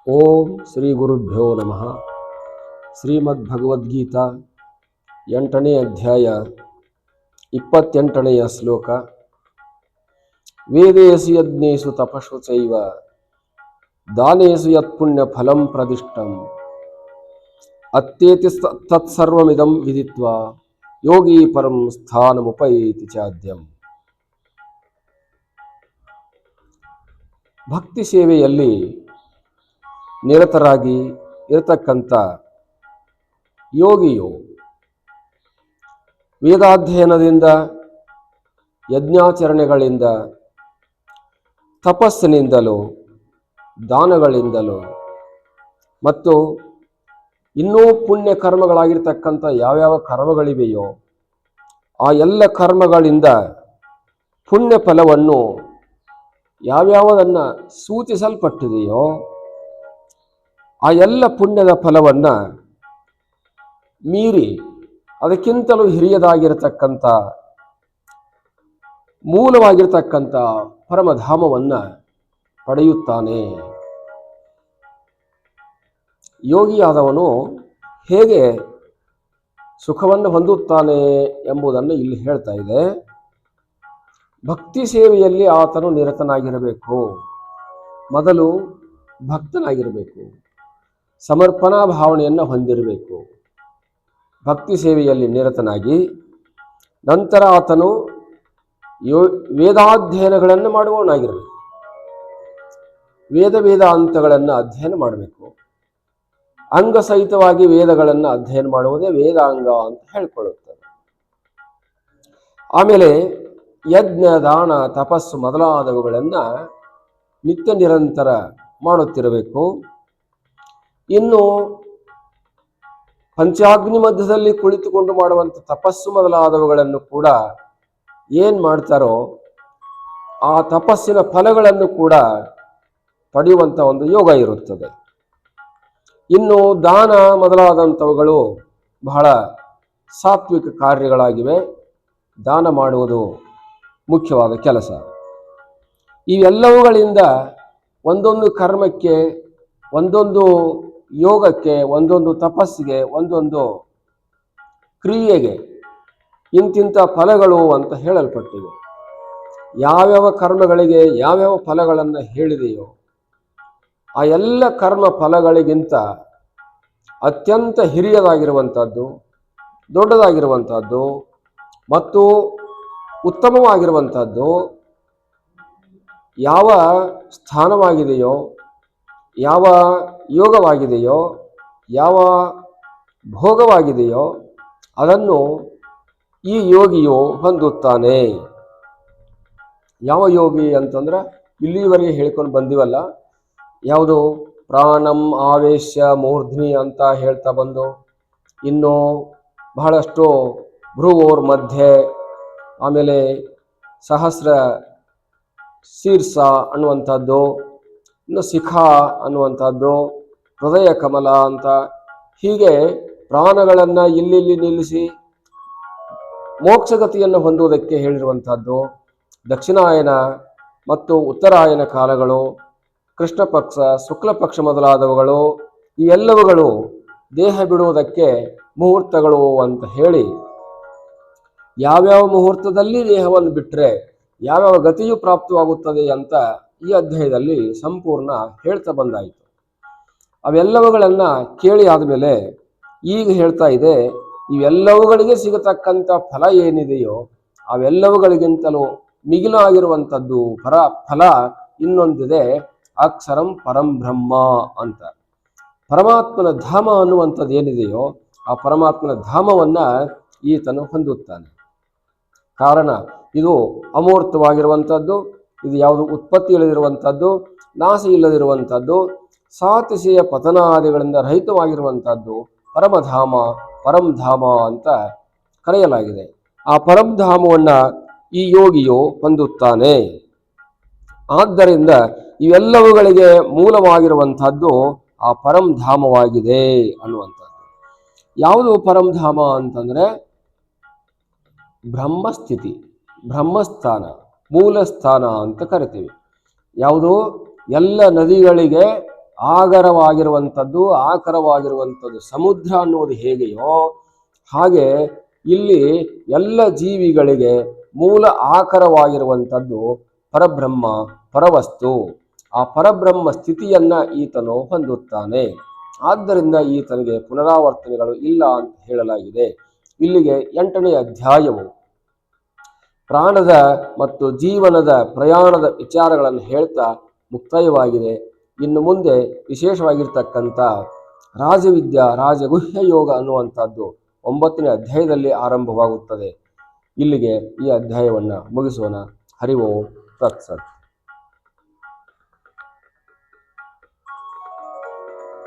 ಓಂ ಶ್ರೀ ಗುರುಭ್ಯೋ ನಮಃ. ಶ್ರೀಮದ್ ಭಗವದ್ಗೀತಾ 8ನೇ ಅಧ್ಯಾಯ 28ನೆಯ ಶ್ಲೋಕ. ವೇದೇಸು ಯಜ್ಞೇಸು ತಪಸ್ಸು ಚೈವ ದಾನೇಸು ಯತ್ಪುಣ್ಯ ಫಲಂ ಪ್ರದಿಷ್ಟಂ ಅತ್ಯೇತಿ ತತ್ಸರ್ವಮಿದಂ ವಿದಿತ್ವಾ ಯೋಗಿ ಪರಂ ಸ್ಥಾನಮುಪೈತಿ ಚಾದ್ಯಂ. ಭಕ್ತಿ ಸೇವೆಯಲ್ಲಿ ನಿರತರಾಗಿ ಇರತಕ್ಕಂಥ ಯೋಗಿಯು ವೇದಾಧ್ಯಯನದಿಂದ, ಯಜ್ಞಾಚರಣೆಗಳಿಂದ, ತಪಸ್ಸಿನಿಂದಲೂ, ದಾನಗಳಿಂದಲೂ ಮತ್ತು ಇನ್ನೂ ಪುಣ್ಯ ಕರ್ಮಗಳಾಗಿರ್ತಕ್ಕಂಥ ಯಾವ್ಯಾವ ಕರ್ಮಗಳಿವೆಯೋ ಆ ಎಲ್ಲ ಕರ್ಮಗಳಿಂದ ಪುಣ್ಯ ಫಲವನ್ನು ಯಾವ್ಯಾವುದನ್ನು ಸೂಚಿಸಲ್ಪಟ್ಟಿದೆಯೋ ಆ ಎಲ್ಲ ಪುಣ್ಯದ ಫಲವನ್ನು ಮೀರಿ ಅದಕ್ಕಿಂತಲೂ ಹಿರಿಯದಾಗಿರತಕ್ಕಂಥ ಮೂಲವಾಗಿರ್ತಕ್ಕಂಥ ಪರಮಧಾಮವನ್ನು ಪಡೆಯುತ್ತಾನೆ. ಯೋಗಿಯಾದವನು ಹೇಗೆ ಸುಖವನ್ನು ಹೊಂದುತ್ತಾನೆ ಎಂಬುದನ್ನು ಇಲ್ಲಿ ಹೇಳ್ತಾ ಇದೆ. ಭಕ್ತಿ ಸೇವೆಯಲ್ಲಿ ಆತನು ನಿರತನಾಗಿರಬೇಕು. ಮೊದಲು ಭಕ್ತನಾಗಿರಬೇಕು, ಸಮರ್ಪಣಾ ಭಾವನೆಯನ್ನು ಹೊಂದಿರಬೇಕು. ಭಕ್ತಿ ಸೇವೆಯಲ್ಲಿ ನಿರತನಾಗಿ ನಂತರ ಆತನು ವೇದಾಧ್ಯಯನಗಳನ್ನು ಮಾಡುವವನಾಗಿರಬೇಕು. ವೇದಾಂತಗಳನ್ನು ಅಧ್ಯಯನ ಮಾಡಬೇಕು. ಅಂಗಸಹಿತವಾಗಿ ವೇದಗಳನ್ನು ಅಧ್ಯಯನ ಮಾಡುವುದೇ ವೇದಾಂಗ ಅಂತ ಹೇಳಿಕೊಳ್ಳುತ್ತದೆ. ಆಮೇಲೆ ಯಜ್ಞ, ದಾನ, ತಪಸ್ಸು ಮೊದಲಾದವುಗಳನ್ನು ನಿತ್ಯ ನಿರಂತರ ಮಾಡುತ್ತಿರಬೇಕು. ಇನ್ನು ಪಂಚಾಗ್ನಿ ಮಧ್ಯದಲ್ಲಿ ಕುಳಿತುಕೊಂಡು ಮಾಡುವಂಥ ತಪಸ್ಸು ಮೊದಲಾದವುಗಳನ್ನು ಕೂಡ ಏನು ಮಾಡ್ತಾರೋ ಆ ತಪಸ್ಸಿನ ಫಲಗಳನ್ನು ಕೂಡ ಪಡೆಯುವಂಥ ಒಂದು ಯೋಗ ಇರುತ್ತದೆ. ಇನ್ನು ದಾನ ಮೊದಲಾದಂಥವುಗಳು ಬಹಳ ಸಾತ್ವಿಕ ಕಾರ್ಯಗಳಾಗಿವೆ. ದಾನ ಮಾಡುವುದು ಮುಖ್ಯವಾದ ಕೆಲಸ. ಇವೆಲ್ಲವುಗಳಿಂದ ಒಂದೊಂದು ಕರ್ಮಕ್ಕೆ, ಒಂದೊಂದು ಯೋಗಕ್ಕೆ, ಒಂದೊಂದು ತಪಸ್ಸಿಗೆ, ಒಂದೊಂದು ಕ್ರಿಯೆಗೆ ಇಂತಿಂಥ ಫಲಗಳು ಅಂತ ಹೇಳಲ್ಪಟ್ಟಿವೆ. ಯಾವ್ಯಾವ ಕರ್ಮಗಳಿಗೆ ಯಾವ್ಯಾವ ಫಲಗಳನ್ನು ಹೇಳಿದೆಯೋ ಆ ಎಲ್ಲ ಕರ್ಮ ಫಲಗಳಿಗಿಂತ ಅತ್ಯಂತ ಹಿರಿಯದಾಗಿರುವಂಥದ್ದು, ದೊಡ್ಡದಾಗಿರುವಂಥದ್ದು ಮತ್ತು ಉತ್ತಮವಾಗಿರುವಂಥದ್ದು ಯಾವ ಸ್ಥಾನವಾಗಿದೆಯೋ, ಯಾವ ಯೋಗವಾಗಿದೆಯೋ, ಯಾವ ಭೋಗವಾಗಿದೆಯೋ ಅದನ್ನು ಈ ಯೋಗಿಯು ಹೊಂದುತ್ತಾನೆ. ಯಾವ ಯೋಗಿ ಅಂತಂದ್ರೆ ಇಲ್ಲಿವರೆಗೆ ಹೇಳ್ಕೊಂಡು ಬಂದಿವಲ್ಲ, ಯಾವುದು ಪ್ರಾಣಂ ಆವೇಶ್ಯ ಮೂರ್ಧ್ನಿ ಅಂತ ಹೇಳ್ತಾ ಬಂದು, ಇನ್ನು ಬಹಳಷ್ಟು ಭ್ರುವೋರ್ ಮಧ್ಯೆ, ಆಮೇಲೆ ಸಹಸ್ರ ಶೀರ್ಷ ಅನ್ನುವಂಥದ್ದು, ಇನ್ನು ಶಿಖಾ ಅನ್ನುವಂಥದ್ದು, ಹೃದಯ ಕಮಲ ಅಂತ ಹೀಗೆ ಪ್ರಾಣಗಳನ್ನು ಇಲ್ಲಿ ನಿಲ್ಲಿಸಿ ಮೋಕ್ಷಗತಿಯನ್ನು ಹೊಂದುವುದಕ್ಕೆ ಹೇಳಿರುವಂಥದ್ದು. ದಕ್ಷಿಣಾಯನ ಮತ್ತು ಉತ್ತರಾಯನ ಕಾಲಗಳು, ಕೃಷ್ಣ ಪಕ್ಷ, ಶುಕ್ಲ ಪಕ್ಷ ಮೊದಲಾದವುಗಳು, ಈ ಎಲ್ಲವುಗಳು ದೇಹ ಬಿಡುವುದಕ್ಕೆ ಮುಹೂರ್ತಗಳು ಅಂತ ಹೇಳಿ ಯಾವ್ಯಾವ ಮುಹೂರ್ತದಲ್ಲಿ ದೇಹವನ್ನು ಬಿಟ್ಟರೆ ಯಾವ್ಯಾವ ಗತಿಯು ಪ್ರಾಪ್ತವಾಗುತ್ತದೆ ಅಂತ ಈ ಅಧ್ಯಾಯದಲ್ಲಿ ಸಂಪೂರ್ಣ ಹೇಳ್ತಾ ಬಂದಾಯಿತು. ಅವೆಲ್ಲವುಗಳನ್ನು ಕೇಳಿ ಆದಮೇಲೆ ಈಗ ಹೇಳ್ತಾ ಇದೆ, ಇವೆಲ್ಲವುಗಳಿಗೆ ಸಿಗತಕ್ಕಂಥ ಫಲ ಏನಿದೆಯೋ ಅವೆಲ್ಲವುಗಳಿಗಿಂತಲೂ ಮಿಗಿಲಾಗಿರುವಂಥದ್ದು ಫಲ ಇನ್ನೊಂದಿದೆ, ಅಕ್ಷರಂ ಪರಂ ಬ್ರಹ್ಮ ಅಂತ. ಪರಮಾತ್ಮನ ಧಾಮ ಅನ್ನುವಂಥದ್ದು ಏನಿದೆಯೋ ಆ ಪರಮಾತ್ಮನ ಧಾಮವನ್ನು ಈತನು ಹೊಂದುತ್ತಾನೆ. ಕಾರಣ ಇದು ಅಮೂರ್ತವಾಗಿರುವಂಥದ್ದು, ಇದು ಯಾವುದು ಉತ್ಪತ್ತಿ ಇಲ್ಲದಿರುವಂಥದ್ದು, ನಾಶ ಇಲ್ಲದಿರುವಂಥದ್ದು, ಸಾತಿಶಯ ಪತನಾದಿಗಳಿಂದ ರಹಿತವಾಗಿರುವಂಥದ್ದು ಪರಮಧಾಮ, ಪರಂಧಾಮ ಅಂತ ಕರೆಯಲಾಗಿದೆ. ಆ ಪರಂಧಾಮವನ್ನು ಈ ಯೋಗಿಯು ಹೊಂದುತ್ತಾನೆ. ಆದ್ದರಿಂದ ಇವೆಲ್ಲವುಗಳಿಗೆ ಮೂಲವಾಗಿರುವಂಥದ್ದು ಆ ಪರಂಧಾಮವಾಗಿದೆ ಅನ್ನುವಂಥದ್ದು. ಯಾವುದು ಪರಂಧಾಮ ಅಂತಂದರೆ ಬ್ರಹ್ಮಸ್ಥಿತಿ, ಬ್ರಹ್ಮಸ್ಥಾನ, ಮೂಲ ಸ್ಥಾನ ಅಂತ ಕರಿತೀವಿ. ಯಾವುದು ಎಲ್ಲ ನದಿಗಳಿಗೆ ಆಗರವಾಗಿರುವಂಥದ್ದು, ಆಕರವಾಗಿರುವಂಥದ್ದು ಸಮುದ್ರ ಅನ್ನುವುದು ಹೇಗೆಯೋ ಹಾಗೆ ಇಲ್ಲಿ ಎಲ್ಲ ಜೀವಿಗಳಿಗೆ ಮೂಲ ಆಕರವಾಗಿರುವಂಥದ್ದು ಪರಬ್ರಹ್ಮ, ಪರವಸ್ತು. ಆ ಪರಬ್ರಹ್ಮ ಸ್ಥಿತಿಯನ್ನ ಈತನು ಹೊಂದುತ್ತಾನೆ. ಆದ್ದರಿಂದ ಈತನಿಗೆ ಪುನರಾವರ್ತನೆಗಳು ಇಲ್ಲ ಅಂತ ಹೇಳಲಾಗಿದೆ. ಇಲ್ಲಿಗೆ 8ನೇ ಅಧ್ಯಾಯವು ಪ್ರಾಣದ ಮತ್ತು ಜೀವನದ ಪ್ರಯಾಣದ ವಿಚಾರಗಳನ್ನು ಹೇಳ್ತಾ ಮುಕ್ತಾಯವಾಗಿದೆ. ಇನ್ನು ಮುಂದೆ ವಿಶೇಷವಾಗಿರ್ತಕ್ಕಂಥ ರಾಜವಿದ್ಯಾ ರಾಜಗುಹ್ಯ ಯೋಗ ಅನ್ನುವಂಥದ್ದು 9ನೇ ಅಧ್ಯಾಯದಲ್ಲಿ ಆರಂಭವಾಗುತ್ತದೆ. ಇಲ್ಲಿಗೆ ಈ ಅಧ್ಯಾಯವನ್ನು ಮುಗಿಸೋಣ. ಹರಿ ಓಂ ತತ್ಸತ್.